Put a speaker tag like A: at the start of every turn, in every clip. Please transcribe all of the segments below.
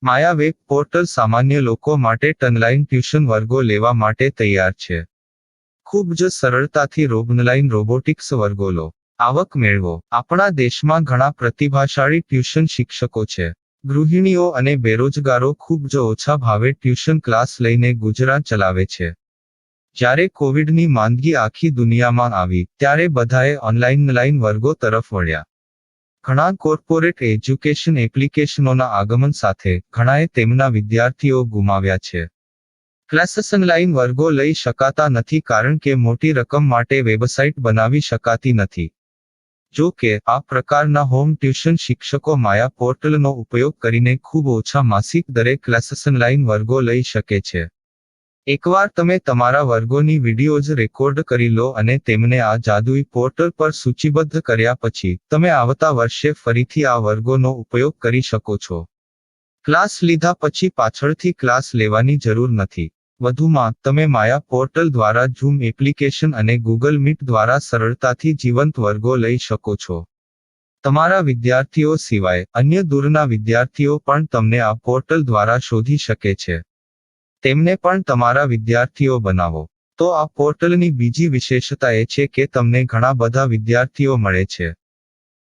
A: માયા web portal સામાન્ય લોકો માટે ઓનલાઈન ટ્યુશન વર્ગો લેવા માટે તૈયાર છે. ખૂબ જ સરળતાથી ઓનલાઈન રોબોટિક્સ વર્ગો લો, આવક મેળવો. આપણા દેશમાં ઘણા પ્રતિભાશાળી ટ્યુશન શિક્ષકો છે. ગૃહિણીઓ અને બેરોજગારો ખૂબ જ ઓછા ભાવે ટ્યુશન ક્લાસ લઈને ગુજરાન ચલાવે છે. જ્યારે કોવિડની માંદગી આખી દુનિયામાં આવી ત્યારે બધાએ ઓનલાઈન વર્ગો તરફ વળ્યા. ઘણા કોર્પોરેટ એજ્યુકેશન એપ્લિકેશનોના આગમન સાથે ઘણાએ તેમના વિદ્યાર્થીઓ ગુમાવ્યા છે. ક્લાસીસ ઓનલાઈન વર્ગો લઈ શકાતા નથી કારણ કે મોટી રકમ માટે વેબસાઇટ બનાવી શકાતી નથી. જો કે આ પ્રકારના હોમ ટ્યુશન શિક્ષકો માયા પોર્ટલનો ઉપયોગ કરીને ખૂબ ઓછા માસિક દરે ક્લાસીસ ઓનલાઈન વર્ગો લઈ શકે છે. એકવાર તમે તમારા વર્ગોની વિડીયોઝ રેકોર્ડ કરી લો અને તેમને આ જાદુઈ પોર્ટલ પર સૂચિબદ્ધ કર્યા પછી તમે આવતા વર્ષે ફરીથી આ વર્ગોનો ઉપયોગ કરી શકો છો. ક્લાસ લીધા પછી પાછળથી ક્લાસ લેવાની જરૂર નથી. વધુમાં તમે માયા પોર્ટલ દ્વારા ઝૂમ એપ્લિકેશન અને ગૂગલ મીટ દ્વારા સરળતાથી જીવંત વર્ગો લઈ શકો છો. તમારા વિદ્યાર્થીઓ સિવાય અન્ય દૂરના વિદ્યાર્થીઓ પણ તમને આ પોર્ટલ દ્વારા શોધી શકે છે. તેમને પણ તમારા વિદ્યાર્થીઓ બનાવો. તો આ પોર્ટલની બીજી વિશેષતા એ છે કે તમને ઘણા બધા વિદ્યાર્થીઓ મળે છે.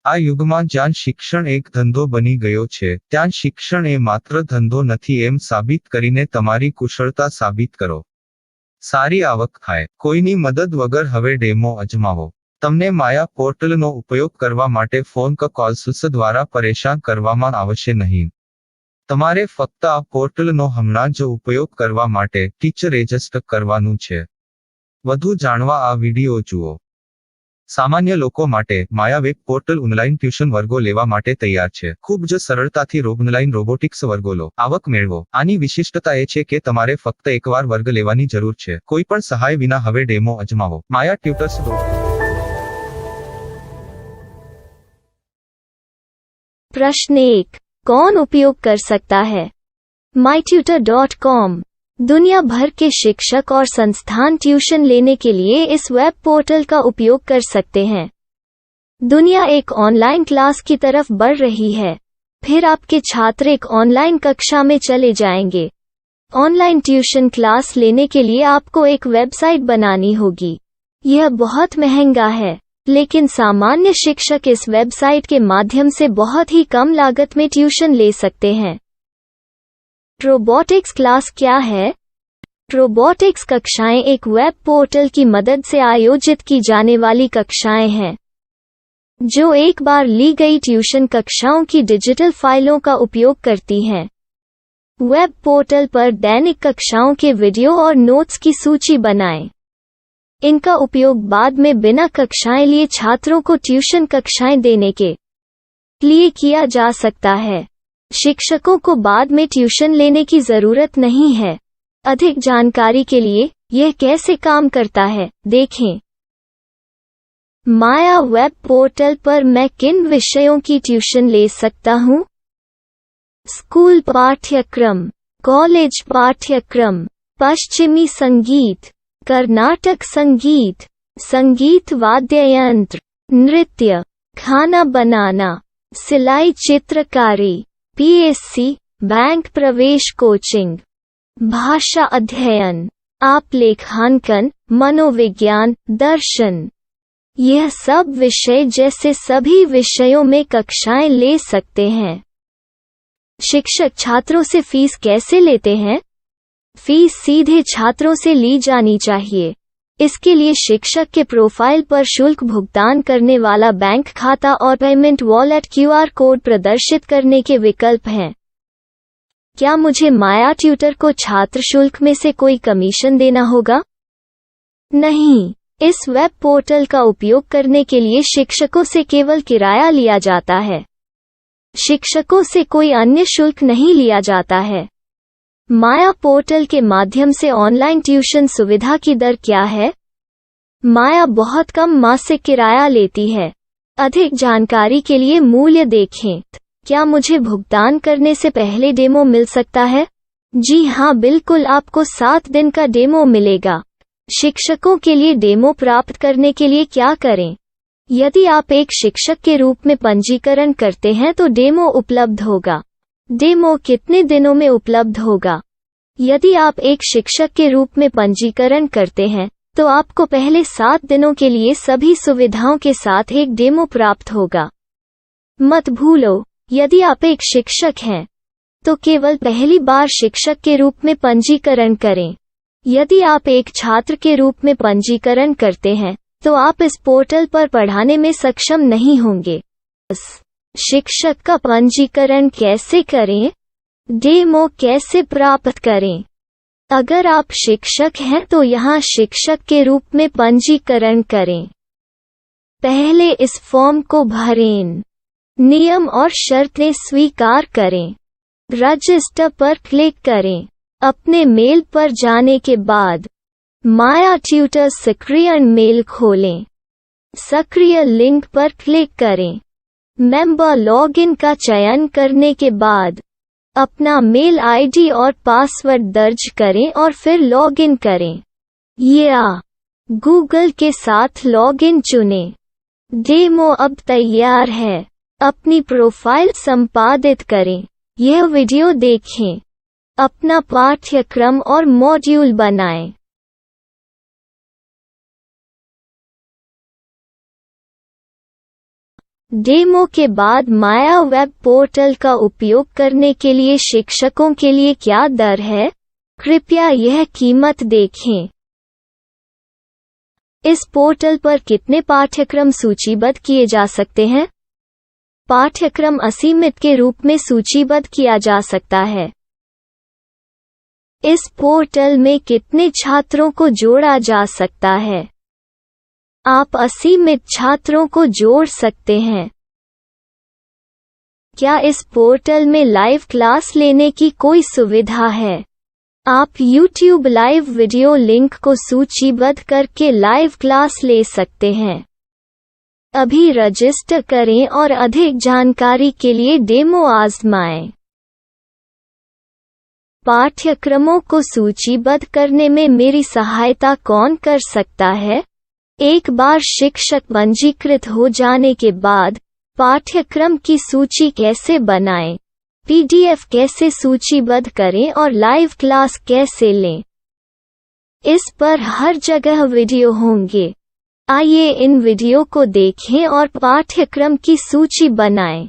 A: આ યુગમાં જ્યાં શિક્ષણ એક ધંધો બની ગયો છે ત્યાં શિક્ષણ એ માત્ર ધંધો નથી એમ સાબિત કરીને તમારી કુશળતા સાબિત કરો. સારી આવક થાય. કોઈની મદદ વગર હવે ડેમો અજમાવો. તમને માયા પોર્ટલનો ઉપયોગ કરવા માટે ફોન કોલ્સ દ્વારા પરેશાન કરવામાં આવશે નહીં. તમારે ફક્ત આ પોર્ટલનો હમણાં જ ઉપયોગ કરવા માટે ટીચર રજિસ્ટર કરવાનું છે. વધુ જાણવા આ વિડિયો જુઓ. સામાન્ય લોકો માટે માયા વેબ પોર્ટલ ઓનલાઈન ટ્યુશન વર્ગો લેવા માટે તૈયાર છે. ખૂબ જ સરળતાથી ઓનલાઈન રોબોટિક્સ વર્ગો લો, આવક મેળવો. આની વિશિષ્ટતા એ છે કે તમારે ફક્ત એકવાર વર્ગ લેવાની જરૂર છે. કોઈ પણ સહાય વિના હવે ડેમો અજમાવો. માયા ટ્યુટર્સ.
B: प्रश्न 1. कौन उपयोग कर सकता है? mytutor.com दुनिया भर के शिक्षक और संस्थान ट्यूशन लेने के लिए इस वेब पोर्टल का उपयोग कर सकते हैं. दुनिया एक ऑनलाइन क्लास की तरफ बढ़ रही है. फिर आपके छात्र एक ऑनलाइन कक्षा में चले जाएंगे. ऑनलाइन ट्यूशन क्लास लेने के लिए आपको एक वेबसाइट बनानी होगी. यह बहुत महंगा है, लेकिन सामान्य शिक्षक इस वेबसाइट के माध्यम से बहुत ही कम लागत में ट्यूशन ले सकते हैं. रोबोटिक्स क्लास क्या है? रोबोटिक्स कक्षाएं एक वेब पोर्टल की मदद से आयोजित की जाने वाली कक्षाएं हैं, जो एक बार ली गई ट्यूशन कक्षाओं की डिजिटल फाइलों का उपयोग करती हैं. वेब पोर्टल पर दैनिक कक्षाओं के वीडियो और नोट्स की सूची बनाएं. इनका उपयोग बाद में बिना कक्षाएं लिए छात्रों को ट्यूशन कक्षाएं देने के लिए किया जा सकता है. शिक्षकों को बाद में ट्यूशन लेने की जरूरत नहीं है. अधिक जानकारी के लिए यह कैसे काम करता है देखें. माया वेब पोर्टल पर मैं किन विषयों की ट्यूशन ले सकता हूँ? स्कूल पाठ्यक्रम, कॉलेज पाठ्यक्रम, पश्चिमी संगीत, कर्नाटक संगीत, संगीत वाद्य यंत्र, नृत्य, खाना बनाना, सिलाई चित्रकारी, पीएससी, बैंक प्रवेश कोचिंग, भाषा अध्ययन, आलेखांकन, मनोविज्ञान, दर्शन. यह सब विषय जैसे सभी विषयों में कक्षाएं ले सकते हैं. शिक्षक छात्रों से फीस कैसे लेते हैं? फीस सीधे छात्रों से ली जानी चाहिए. इसके लिए शिक्षक के प्रोफाइल पर शुल्क भुगतान करने वाला बैंक खाता और पेमेंट वॉलेट क्यूआर कोड प्रदर्शित करने के विकल्प हैं. क्या मुझे माया ट्यूटर को छात्र शुल्क में से कोई कमीशन देना होगा? नहीं. इस वेब पोर्टल का उपयोग करने के लिए शिक्षकों से केवल किराया लिया जाता है. शिक्षकों से कोई अन्य शुल्क नहीं लिया जाता है. माया पोर्टल के माध्यम से ऑनलाइन ट्यूशन सुविधा की दर क्या है? माया बहुत कम मासिक किराया लेती है. अधिक जानकारी के लिए मूल्य देखें. क्या मुझे भुगतान करने से पहले डेमो मिल सकता है? जी हाँ, बिल्कुल. आपको 7 दिन का डेमो मिलेगा. शिक्षकों के लिए डेमो प्राप्त करने के लिए क्या करें? यदि आप एक शिक्षक के रूप में पंजीकरण करते हैं तो डेमो उपलब्ध होगा. डेमो कितने दिनों में उपलब्ध होगा? यदि आप एक शिक्षक के रूप में पंजीकरण करते हैं, तो आपको पहले 7 दिनों के लिए सभी सुविधाओं के साथ एक डेमो प्राप्त होगा। मत भूलो, यदि आप एक शिक्षक हैं, तो केवल पहली बार शिक्षक के रूप में पंजीकरण करें। यदि आप एक छात्र के रूप में पंजीकरण करते हैं, तो आप इस पोर्टल पर पढ़ाने में सक्षम नहीं होंगे। शिक्षक का पंजीकरण कैसे करें? डेमो कैसे प्राप्त करें? अगर आप शिक्षक हैं तो यहाँ शिक्षक के रूप में पंजीकरण करें। पहले इस फॉर्म को भरें। नियम और शर्तें स्वीकार करें। रजिस्टर पर क्लिक करें। अपने मेल पर जाने के बाद माया ट्यूटर सक्रिय मेल खोलें। सक्रिय लिंक पर क्लिक करें। मेंबर लॉगिन का चयन करने के बाद अपना मेल आईडी और पासवर्ड दर्ज करें और फिर लॉगिन करें या गूगल के साथ लॉगिन चुनें। डेमो अब तैयार है। अपनी प्रोफाइल संपादित करें। यह वीडियो देखें। अपना पाठ्यक्रम और मॉड्यूल बनाएं। डेमो के बाद माया वेब पोर्टल का उपयोग करने के लिए शिक्षकों के लिए क्या दर है? कृपया यह कीमत देखें। इस पोर्टल पर कितने पाठ्यक्रम सूचीबद्ध किए जा सकते हैं? पाठ्यक्रम असीमित के रूप में सूचीबद्ध किया जा सकता है। इस पोर्टल में कितने छात्रों को जोड़ा जा सकता है? आप असीमित छात्रों को जोड़ सकते हैं। क्या इस पोर्टल में लाइव क्लास लेने की कोई सुविधा है? आप YouTube लाइव वीडियो लिंक को सूचीबद्ध करके लाइव क्लास ले सकते हैं। अभी रजिस्टर करें और अधिक जानकारी के लिए डेमो आजमाएं। पाठ्यक्रमों को सूचीबद्ध करने में मेरी सहायता कौन कर सकता है? एक बार शिक्षक पंजीकृत हो जाने के बाद पाठ्यक्रम की सूची कैसे बनाएं, PDF कैसे सूचीबद्ध करें और लाइव क्लास कैसे लें, इस पर हर जगह वीडियो होंगे। आइए इन वीडियो को देखें और पाठ्यक्रम की सूची बनाएं।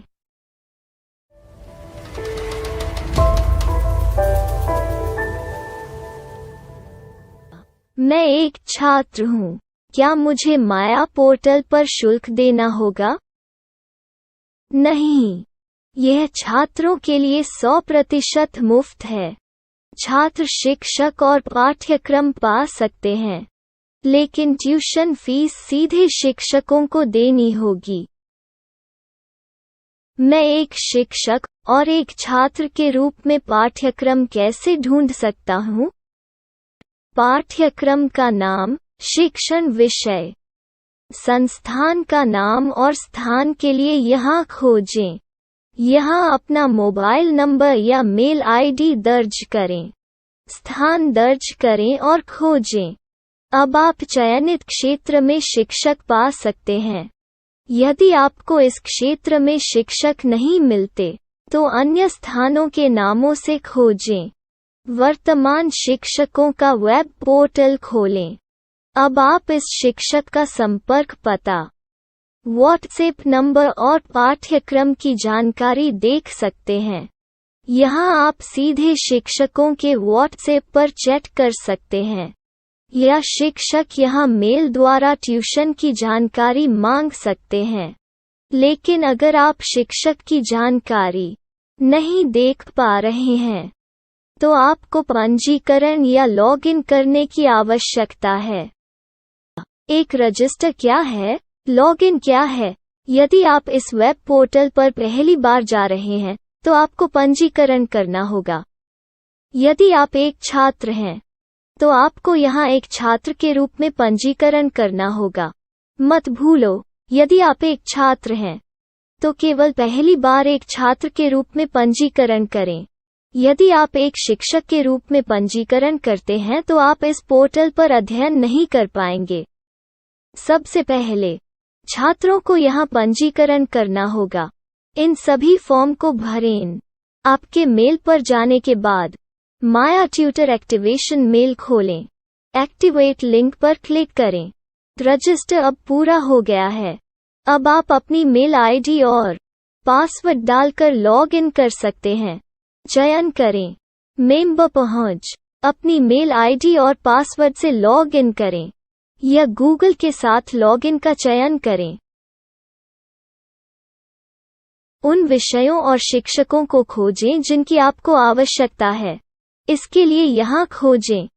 B: मैं एक छात्र हूँ। क्या मुझे माया पोर्टल पर शुल्क देना होगा? नहीं, यह छात्रों के लिए 100% मुफ्त है। छात्र शिक्षक और पाठ्यक्रम पा सकते हैं, लेकिन ट्यूशन फीस सीधे शिक्षकों को देनी होगी। मैं एक शिक्षक और एक छात्र के रूप में पाठ्यक्रम कैसे ढूंढ सकता हूँ? पाठ्यक्रम का नाम, शिक्षण विषय, संस्थान का नाम और स्थान के लिए यहाँ खोजें। यहाँ अपना मोबाइल नंबर या मेल आईडी दर्ज करें। स्थान दर्ज करें और खोजें। अब आप चयनित क्षेत्र में शिक्षक पा सकते हैं। यदि आपको इस क्षेत्र में शिक्षक नहीं मिलते, तो अन्य स्थानों के नामों से खोजें। वर्तमान शिक्षकों का वेब पोर्टल खोलें। अब आप इस शिक्षक का संपर्क पता, व्हाट्सएप नंबर और पाठ्यक्रम की जानकारी देख सकते हैं। यहाँ आप सीधे शिक्षकों के व्हाट्सएप पर चैट कर सकते हैं, या शिक्षक यहाँ मेल द्वारा ट्यूशन की जानकारी मांग सकते हैं। लेकिन अगर आप शिक्षक की जानकारी नहीं देख पा रहे हैं, तो आपको पंजीकरण या लॉगिन करने की आवश्यकता है। एक रजिस्टर क्या है? लॉगिन क्या है? यदि आप इस वेब पोर्टल पर पहली बार जा रहे हैं, तो आपको पंजीकरण करना होगा। यदि आप एक छात्र हैं, तो आपको यहाँ एक छात्र के रूप में पंजीकरण करना होगा। मत भूलो, यदि आप एक छात्र हैं, तो केवल पहली बार एक छात्र के रूप में पंजीकरण करें। यदि आप एक शिक्षक के रूप में पंजीकरण करते हैं तो आप इस पोर्टल पर अध्ययन नहीं कर पाएंगे। सबसे पहले छात्रों को यहाँ पंजीकरण करना होगा। इन सभी फॉर्म को भरें। आपके मेल पर जाने के बाद माया ट्यूटर एक्टिवेशन मेल खोलें। एक्टिवेट लिंक पर क्लिक करें। रजिस्टर अब पूरा हो गया है। अब आप अपनी मेल आईडी और पासवर्ड डालकर लॉग इन कर सकते हैं। चयन करें मेंबर पहुंच। अपनी मेल आईडी और पासवर्ड से लॉग इन करें या गूगल के साथ लॉग इन का चयन करें। उन विषयों और शिक्षकों को खोजें जिनकी आपको आवश्यकता है। इसके लिए यहाँ खोजें।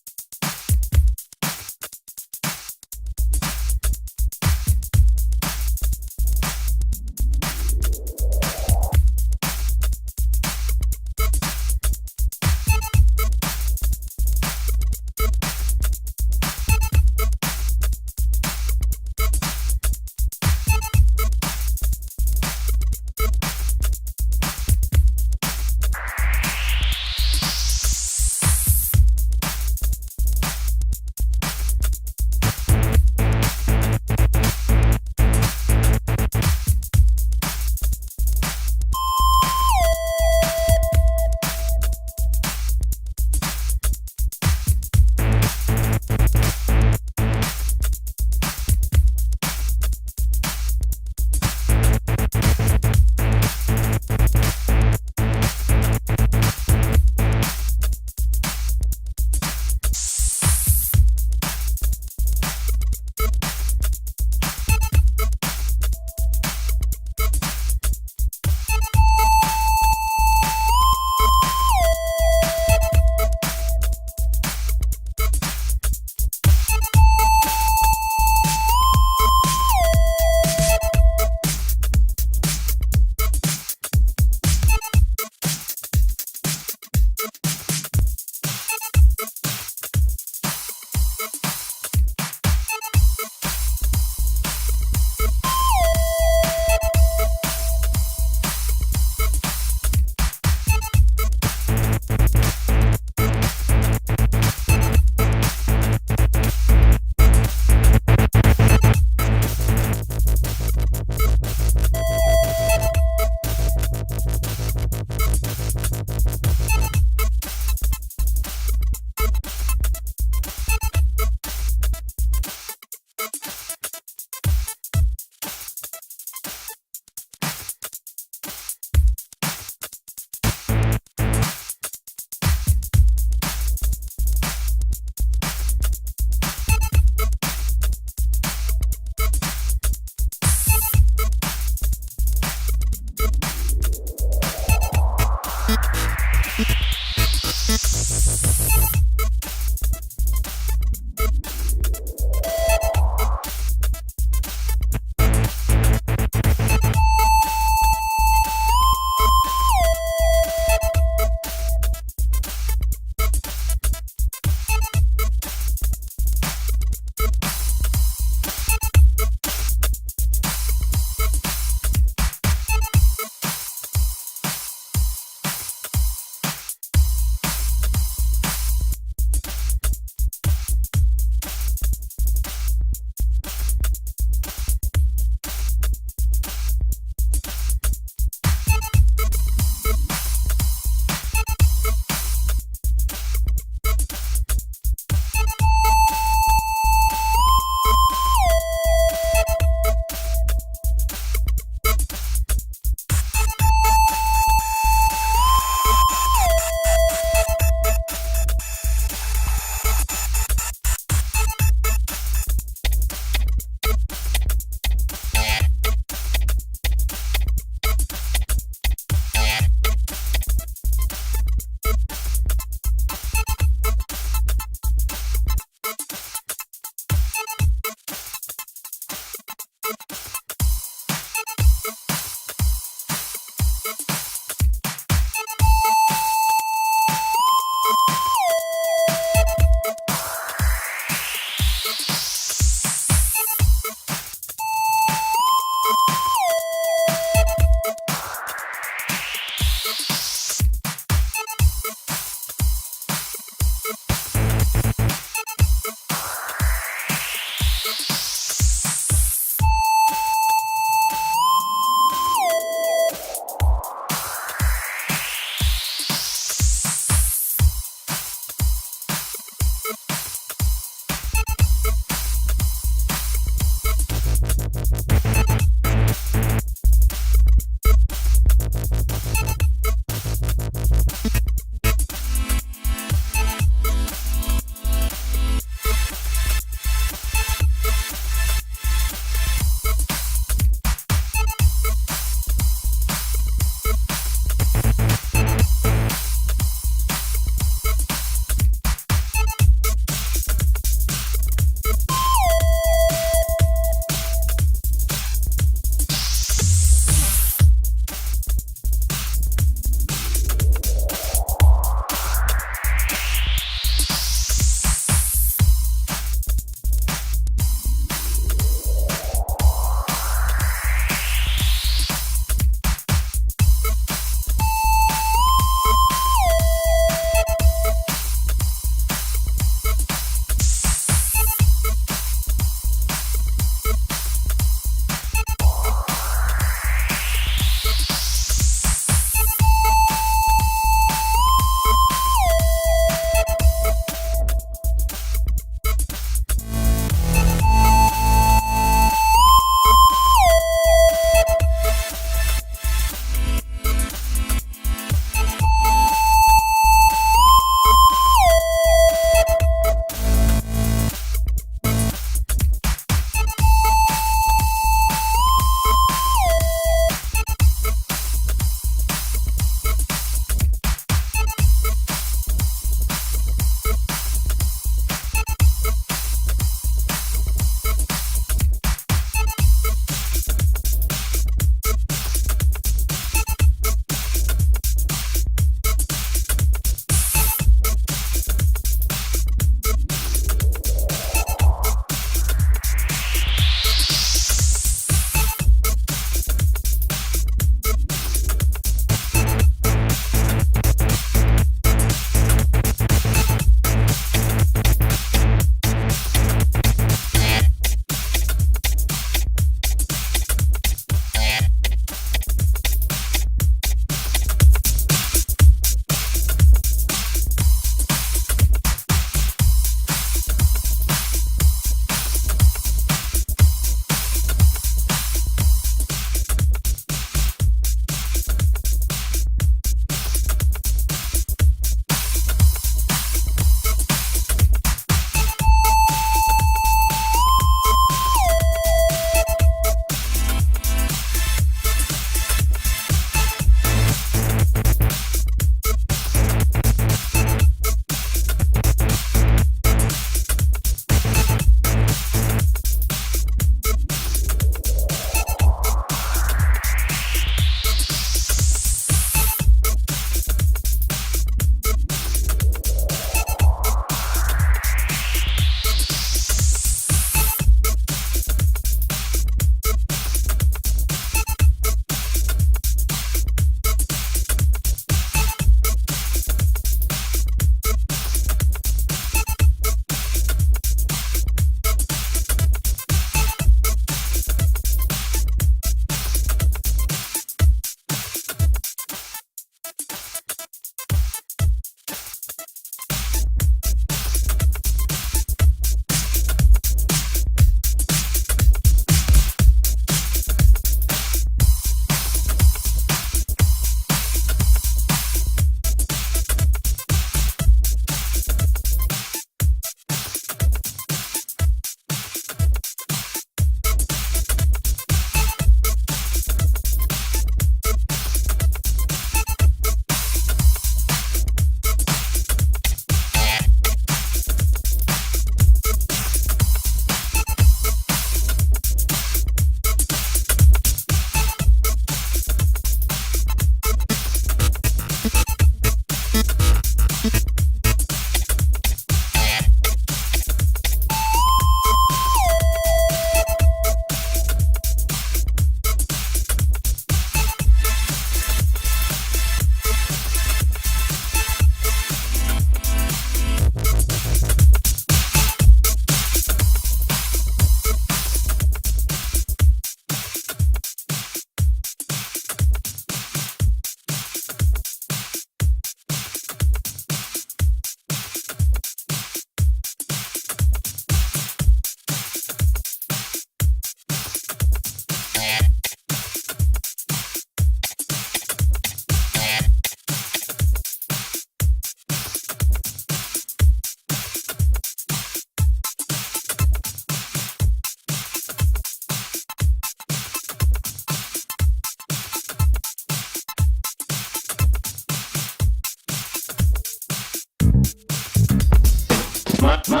C: My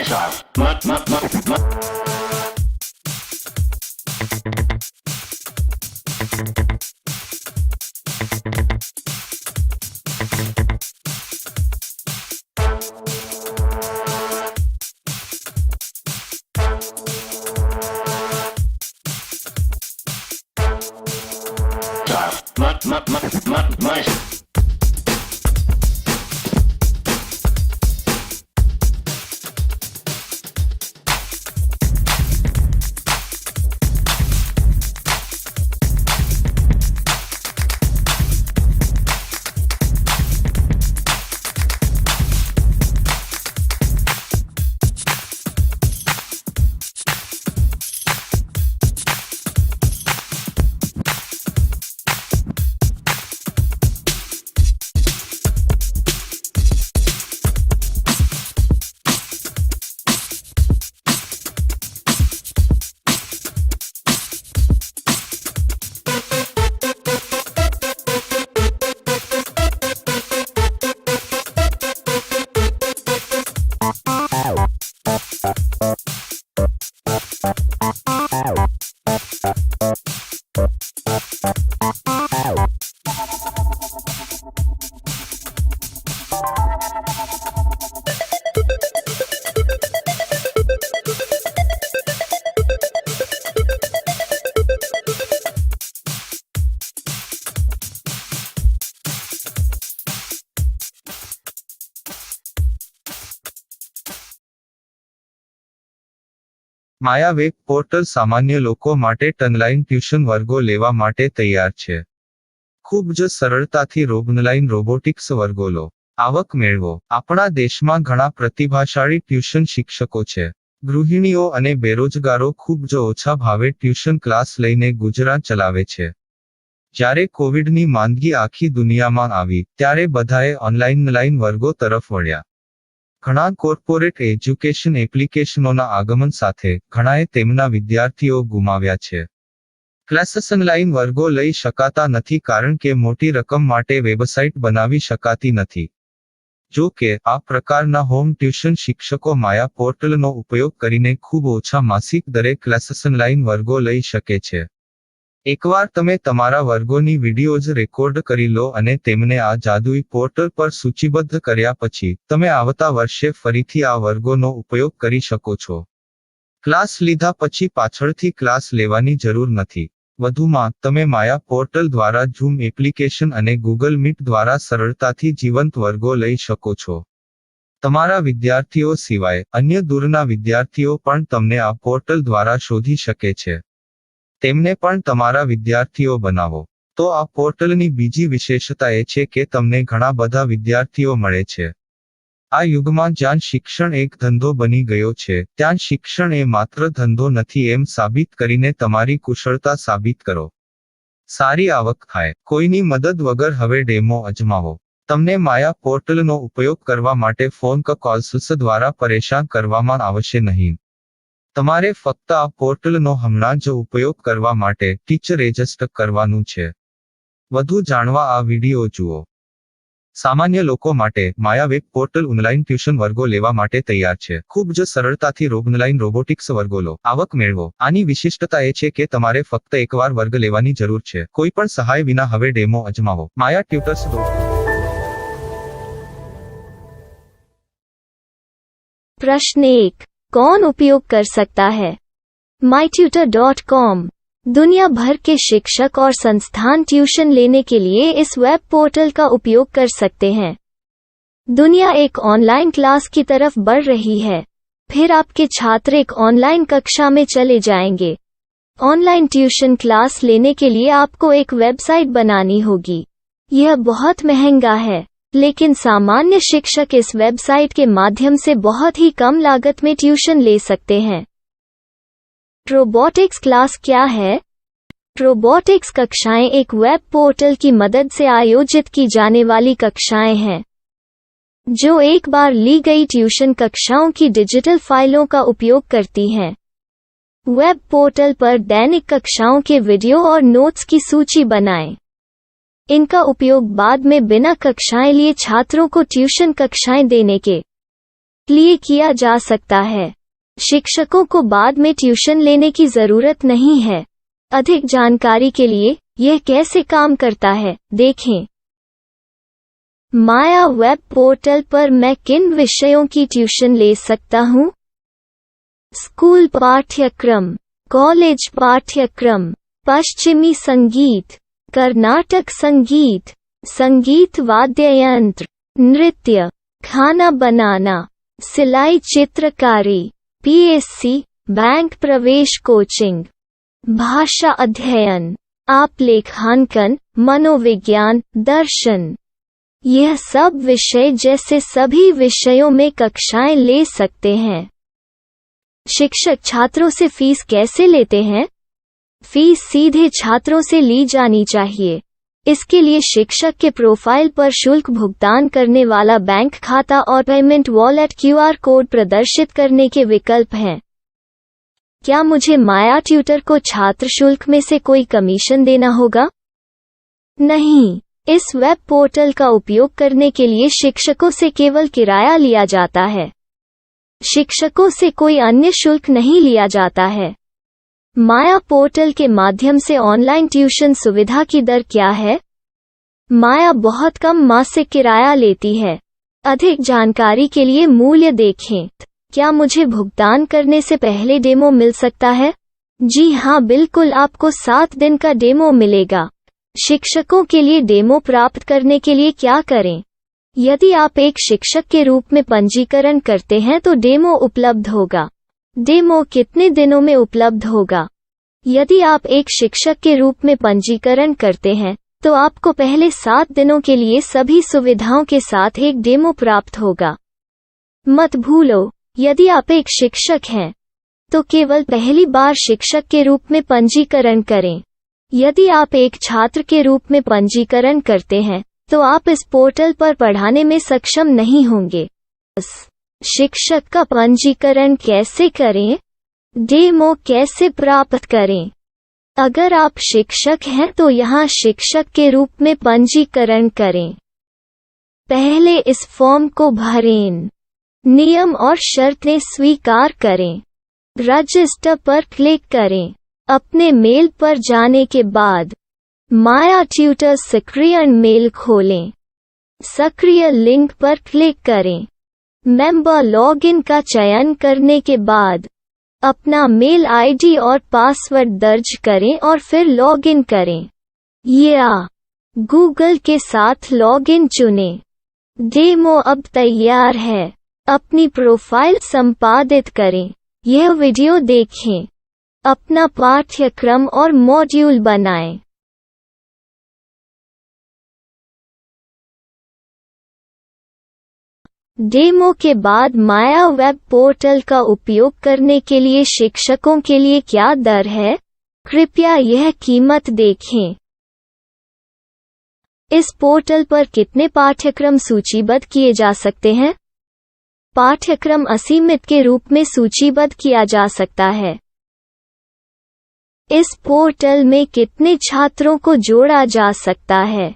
C: style. My
A: Maya web portal સામાન્ય લોકો માટે ઓનલાઈન ટ્યુશન વર્ગો લેવા માટે તૈયાર છે. ખૂબ જ સરળતાથી ઓનલાઈન રોબોટિક્સ વર્ગો લો. આવક મેળવો. આપણા દેશમાં ઘણા પ્રતિભાશાળી ટ્યુશન શિક્ષકો છે. ગૃહિણીઓ અને બેરોજગારો ખૂબ જ ઓછા ભાવે ટ્યુશન ક્લાસ લઈને ગુજરાન ચલાવે છે. જ્યારે કોવિડની માંદગી આખી દુનિયામાં આવી ત્યારે બધાએ ઓનલાઈન વર્ગો તરફ વળ્યા. ઘણા કોર્પોરેટ એજ્યુકેશન એપ્લિકેશનોના આગમન સાથે ઘણાએ તેમના વિદ્યાર્થીઓ ગુમાવ્યા છે. ક્લાસીસ ઓનલાઈન વર્ગો લઈ શકાતા નથી કારણ કે મોટી રકમ માટે વેબસાઇટ બનાવી શકાતી નથી. જો કે આ પ્રકારના હોમ ટ્યુશન શિક્ષકો માયા પોર્ટલનો ઉપયોગ કરીને ખૂબ ઓછા માસિક દરે ક્લાસીસ ઓનલાઈન વર્ગો લઈ શકે છે. એકવાર તમે તમારા વર્ગોની વિડીયોઝ રેકોર્ડ કરી લો અને તેમને આ જાદુઈ પોર્ટલ પર સૂચિબદ્ધ કર્યા પછી તમે આવતા વર્ષે ફરીથી આ વર્ગોનો ઉપયોગ કરી શકો છો. ક્લાસ લીધા પછી પાછળથી ક્લાસ લેવાની જરૂર નથી. વધુમાં તમે માયા પોર્ટલ દ્વારા ઝૂમ એપ્લિકેશન અને ગૂગલ મીટ દ્વારા સરળતાથી જીવંત વર્ગો લઈ શકો છો. તમારા વિદ્યાર્થીઓ સિવાય અન્ય દૂરના વિદ્યાર્થીઓ પણ તમને આ પોર્ટલ દ્વારા શોધી શકે છે. તેમને પણ તમારા વિદ્યાર્થીઓ બનાવો. તો આ પોર્ટલની બીજી વિશેષતા એ છે કે તમને ઘણા બધા વિદ્યાર્થીઓ મળે છે. આ યુગમાં જ્યાં શિક્ષણ એક ધંધો બની ગયો છે ત્યાં શિક્ષણ એ માત્ર ધંધો નથી એમ સાબિત કરીને તમારી કુશળતા સાબિત કરો. સારી આવક થાય. કોઈની મદદ વગર હવે ડેમો અજમાવો. તમને માયા પોર્ટલનો ઉપયોગ કરવા માટે ફોન કે કોલ્સ દ્વારા પરેશાન કરવામાં આવશે નહીં. તમારે ફક્ત આ પોર્ટલનો હમણાં જ ઉપયોગ કરવા માટે ટીચર રજિસ્ટર કરવાનું છે. વધુ જાણવા આ વિડિયો જુઓ. સામાન્ય લોકો માટે માયા વેબ પોર્ટલ ઓનલાઈન ટ્યુશન વર્ગો લેવા માટે તૈયાર છે. ખૂબ જ સરળતાથી ઓનલાઈન રોબોટિક્સ વર્ગો લો. આવક મેળવો. આની વિશિષ્ટતા એ છે કે તમારે ફક્ત એકવાર વર્ગ લેવાની જરૂર છે. કોઈ પણ સહાય વિના હવે ડેમો અજમાવો. માયા ટ્યુટર્સ.
B: प्रश्न 1. कौन उपयोग कर सकता है? mytutor.com दुनिया भर के शिक्षक और संस्थान ट्यूशन लेने के लिए इस वेब पोर्टल का उपयोग कर सकते हैं. दुनिया एक ऑनलाइन क्लास की तरफ बढ़ रही है. फिर आपके छात्र एक ऑनलाइन कक्षा में चले जाएंगे. ऑनलाइन ट्यूशन क्लास लेने के लिए आपको एक वेबसाइट बनानी होगी. यह बहुत महंगा है, लेकिन सामान्य शिक्षक इस वेबसाइट के माध्यम से बहुत ही कम लागत में ट्यूशन ले सकते हैं. रोबोटिक्स क्लास क्या है? रोबोटिक्स कक्षाएं एक वेब पोर्टल की मदद से आयोजित की जाने वाली कक्षाएं हैं, जो एक बार ली गई ट्यूशन कक्षाओं की डिजिटल फाइलों का उपयोग करती हैं. वेब पोर्टल पर दैनिक कक्षाओं के वीडियो और नोट्स की सूची बनाएं. इनका उपयोग बाद में बिना कक्षाएं लिए छात्रों को ट्यूशन कक्षाएं देने के लिए किया जा सकता है। शिक्षकों को बाद में ट्यूशन लेने की जरूरत नहीं है। अधिक जानकारी के लिए यह कैसे काम करता है, देखें। माया वेब पोर्टल पर मैं किन विषयों की ट्यूशन ले सकता हूँ? स्कूल पाठ्यक्रम, कॉलेज पाठ्यक्रम, पश्चिमी संगीत, कर्नाटक संगीत, संगीत वाद्य यंत्र, नृत्य, खाना बनाना, सिलाई चित्रकारी, पीएससी, बैंक प्रवेश कोचिंग, भाषा अध्ययन, आप लेखांकन, मनोविज्ञान, दर्शन। यह सब विषय जैसे सभी विषयों में कक्षाएं ले सकते हैं। शिक्षक छात्रों से फीस कैसे लेते हैं? फीस सीधे छात्रों से ली जानी चाहिए। इसके लिए शिक्षक के प्रोफाइल पर शुल्क भुगतान करने वाला बैंक खाता और पेमेंट वॉलेट क्यूआर कोड प्रदर्शित करने के विकल्प हैं। क्या मुझे माया ट्यूटर को छात्र शुल्क में से कोई कमीशन देना होगा? नहीं, इस वेब पोर्टल का उपयोग करने के लिए शिक्षकों से केवल किराया लिया जाता है। शिक्षकों से कोई अन्य शुल्क नहीं लिया जाता है। माया पोर्टल के माध्यम से ऑनलाइन ट्यूशन सुविधा की दर क्या है? माया बहुत कम मासिक किराया लेती है। अधिक जानकारी के लिए मूल्य देखें। क्या मुझे भुगतान करने से पहले डेमो मिल सकता है? जी हाँ, बिल्कुल, आपको 7 दिन का डेमो मिलेगा। शिक्षकों के लिए डेमो प्राप्त करने के लिए क्या करें? यदि आप एक शिक्षक के रूप में पंजीकरण करते हैं तो डेमो उपलब्ध होगा। डेमो कितने दिनों में उपलब्ध होगा? यदि आप एक शिक्षक के रूप में पंजीकरण करते हैं तो आपको पहले 7 दिनों के लिए सभी सुविधाओं के साथ एक डेमो प्राप्त होगा। मत भूलो, यदि आप एक शिक्षक हैं तो केवल पहली बार शिक्षक के रूप में पंजीकरण करें। यदि आप एक छात्र के रूप में पंजीकरण करते हैं तो आप इस पोर्टल पर पढ़ाने में सक्षम नहीं होंगे। शिक्षक का पंजीकरण कैसे करें? डेमो कैसे प्राप्त करें? अगर आप शिक्षक हैं तो यहाँ शिक्षक के रूप में पंजीकरण करें। पहले इस फॉर्म को भरें। नियम और शर्तें स्वीकार करें। रजिस्टर पर क्लिक करें। अपने मेल पर जाने के बाद माया ट्यूटर सक्रिय मेल खोलें। सक्रिय लिंक पर क्लिक करें। मेंबर लॉगिन का चयन करने के बाद अपना मेल आईडी और पासवर्ड दर्ज करें और फिर लॉगिन करें या गूगल के साथ लॉगिन चुनें। डेमो अब तैयार है। अपनी प्रोफाइल संपादित करें। यह वीडियो देखें। अपना पाठ्यक्रम और मॉड्यूल बनाएं। डेमो के बाद माया वेब पोर्टल का उपयोग करने के लिए शिक्षकों के लिए क्या दर है? कृपया यह कीमत देखें। इस पोर्टल पर कितने पाठ्यक्रम सूचीबद्ध किए जा सकते हैं? पाठ्यक्रम असीमित के रूप में सूचीबद्ध किया जा सकता है। इस पोर्टल में कितने छात्रों को जोड़ा जा सकता है?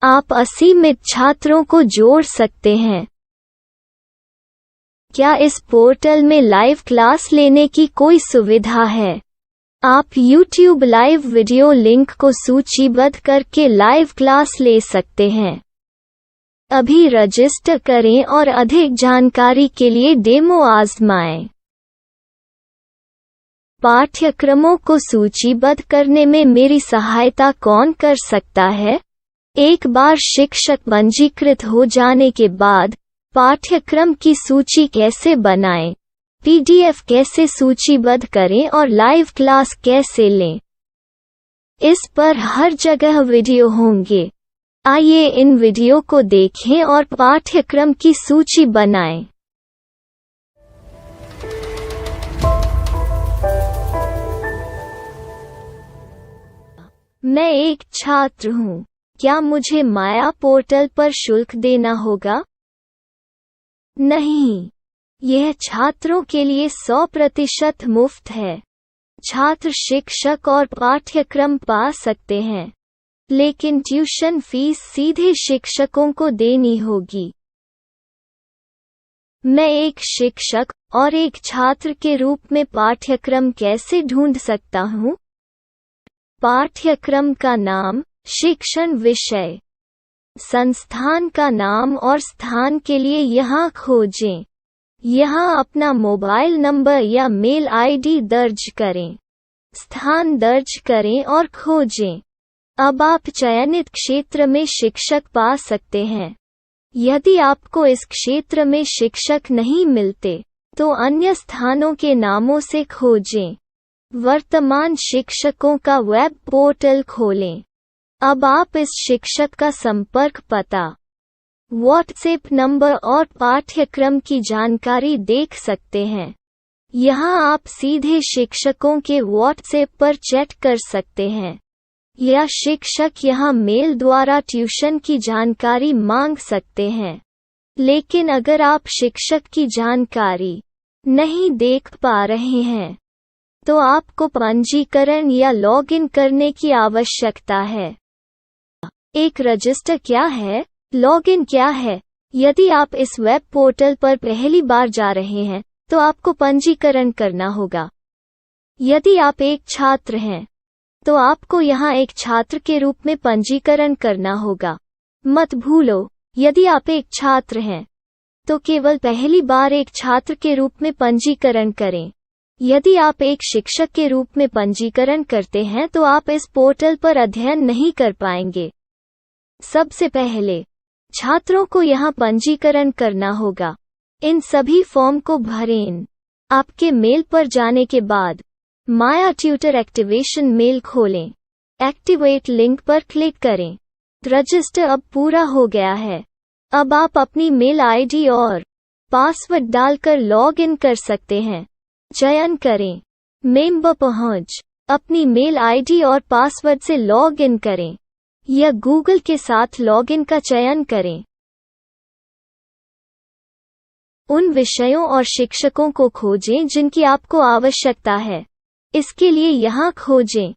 B: आप असीमित छात्रों को जोड़ सकते हैं। क्या इस पोर्टल में लाइव क्लास लेने की कोई सुविधा है? आप YouTube लाइव वीडियो लिंक को सूचीबद्ध करके लाइव क्लास ले सकते हैं। अभी रजिस्टर करें और अधिक जानकारी के लिए डेमो आजमाएं। पाठ्यक्रमों को सूचीबद्ध करने में मेरी सहायता कौन कर सकता है? एक बार शिक्षक पंजीकृत हो जाने के बाद पाठ्यक्रम की सूची कैसे बनाएं, PDF कैसे सूचीबद्ध करें और लाइव क्लास कैसे लें, इस पर हर जगह वीडियो होंगे। आइए इन वीडियो को देखें और पाठ्यक्रम की सूची बनाएं। मैं एक छात्र हूँ। क्या मुझे माया पोर्टल पर शुल्क देना होगा? नहीं, यह छात्रों के लिए 100% मुफ्त है। छात्र शिक्षक और पाठ्यक्रम पा सकते हैं, लेकिन ट्यूशन फीस सीधे शिक्षकों को देनी होगी। मैं एक शिक्षक और एक छात्र के रूप में पाठ्यक्रम कैसे ढूंढ सकता हूँ? पाठ्यक्रम का नाम, शिक्षण विषय, संस्थान का नाम और स्थान के लिए यहाँ खोजें। यहाँ अपना मोबाइल नंबर या मेल आईडी दर्ज करें। स्थान दर्ज करें और खोजें। अब आप चयनित क्षेत्र में शिक्षक पा सकते हैं। यदि आपको इस क्षेत्र में शिक्षक नहीं मिलते, तो अन्य स्थानों के नामों से खोजें। वर्तमान शिक्षकों का वेब पोर्टल खोलें। अब आप इस शिक्षक का संपर्क पता, व्हाट्सएप नंबर और पाठ्यक्रम की जानकारी देख सकते हैं। यहाँ आप सीधे शिक्षकों के व्हाट्सएप पर चैट कर सकते हैं, या शिक्षक यहाँ मेल द्वारा ट्यूशन की जानकारी मांग सकते हैं। लेकिन अगर आप शिक्षक की जानकारी नहीं देख पा रहे हैं, तो आपको पंजीकरण या लॉगिन करने की आवश्यकता है। एक रजिस्टर क्या है? लॉगिन क्या है? यदि आप इस वेब पोर्टल पर पहली बार जा रहे हैं, तो आपको पंजीकरण करना होगा। यदि आप एक छात्र हैं, तो आपको यहाँ एक छात्र के रूप में पंजीकरण करना होगा। मत भूलो, यदि आप एक छात्र हैं, तो केवल पहली बार एक छात्र के रूप में पंजीकरण करें। यदि आप एक शिक्षक के रूप में पंजीकरण करते हैं, तो आप इस पोर्टल पर अध्ययन नहीं कर पाएंगे। सबसे पहले छात्रों को यहाँ पंजीकरण करना होगा। इन सभी फॉर्म को भरें। आपके मेल पर जाने के बाद माया ट्यूटर एक्टिवेशन मेल खोलें। एक्टिवेट लिंक पर क्लिक करें। रजिस्टर अब पूरा हो गया है। अब आप अपनी मेल आईडी और पासवर्ड डालकर लॉग इन कर सकते हैं। चयन करें मेंबर पहुंच। अपनी मेल आईडी और पासवर्ड से लॉग इन करें, या गूगल के साथ लॉगिन का चयन करें। उन विषयों और शिक्षकों को खोजें जिनकी आपको आवश्यकता है। इसके लिए यहाँ खोजें।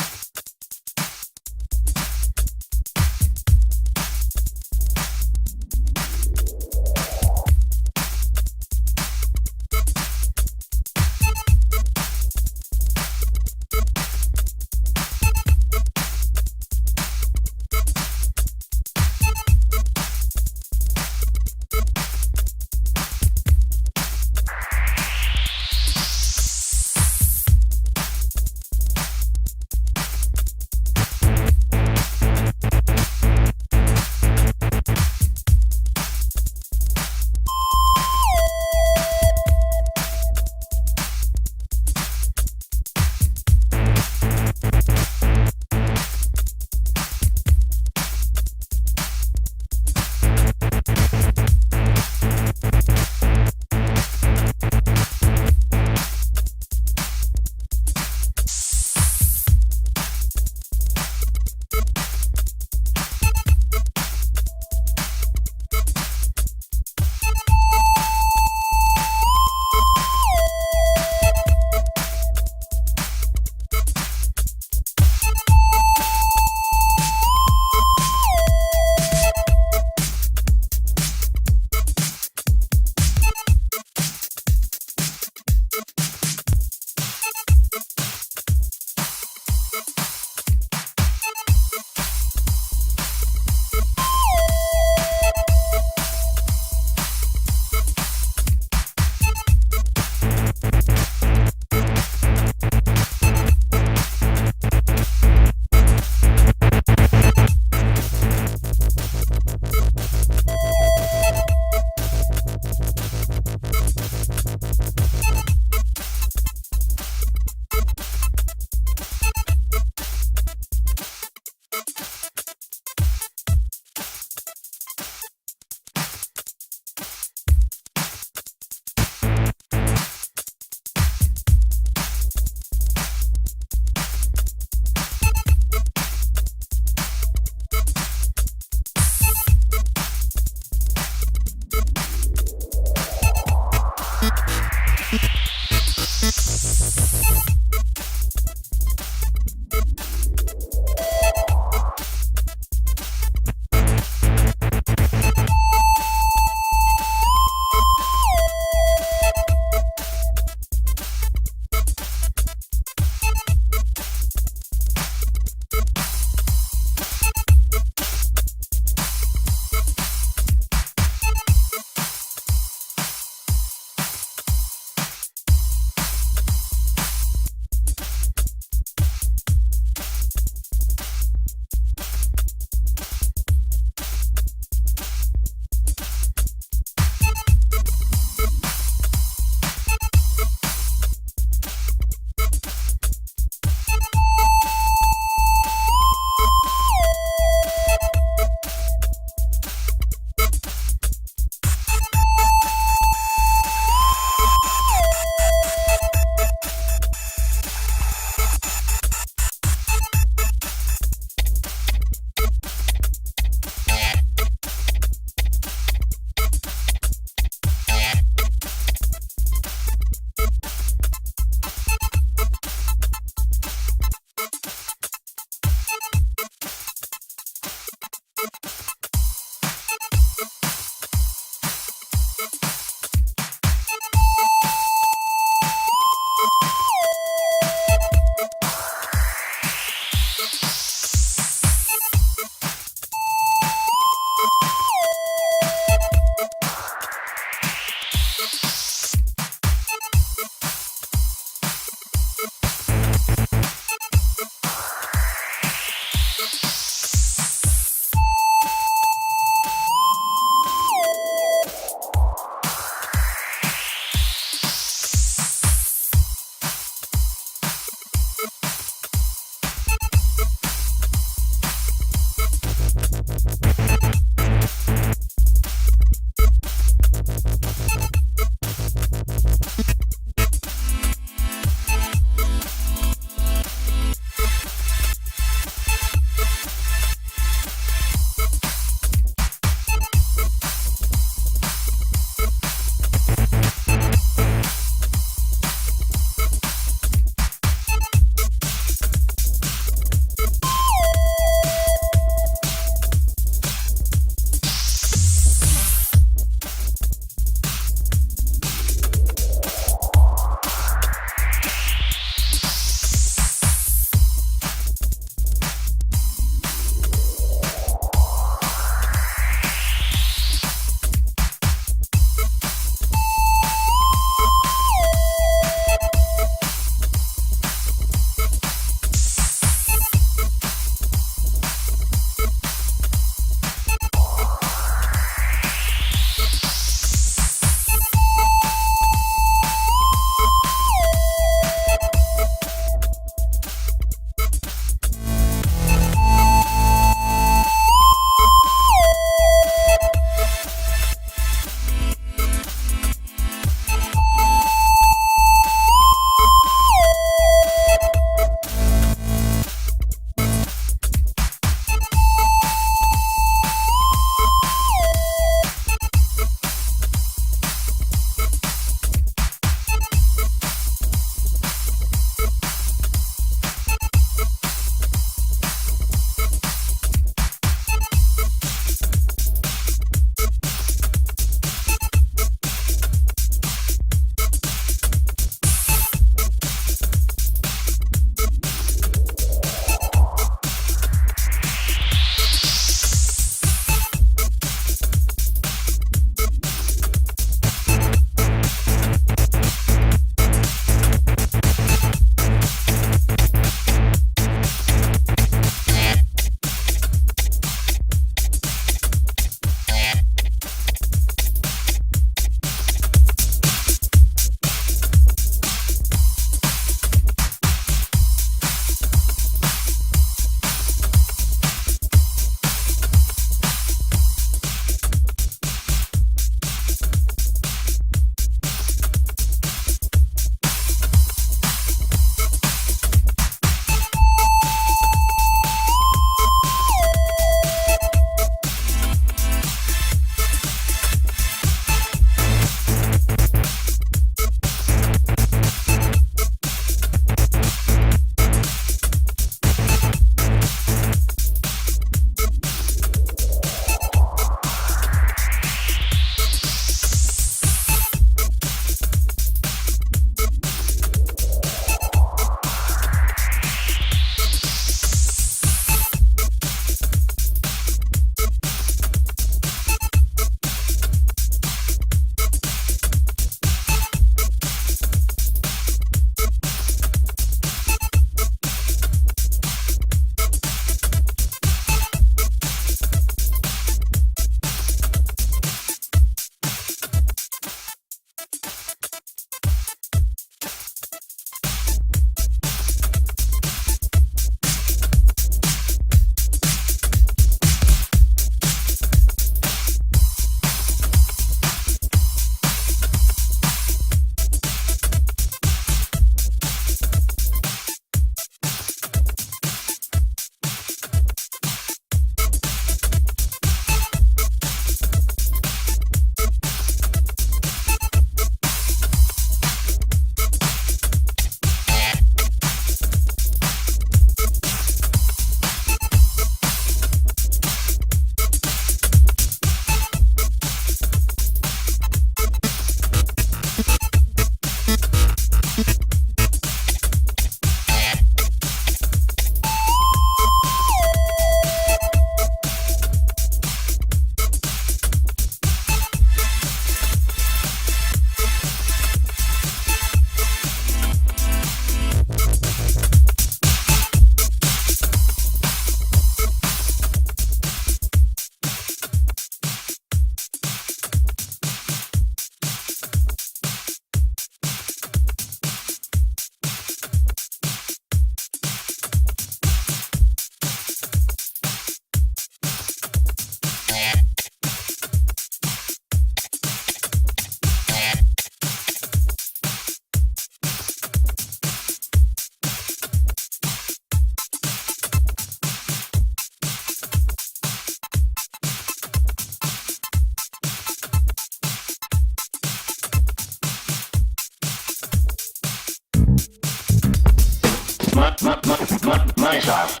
C: myself. Myself.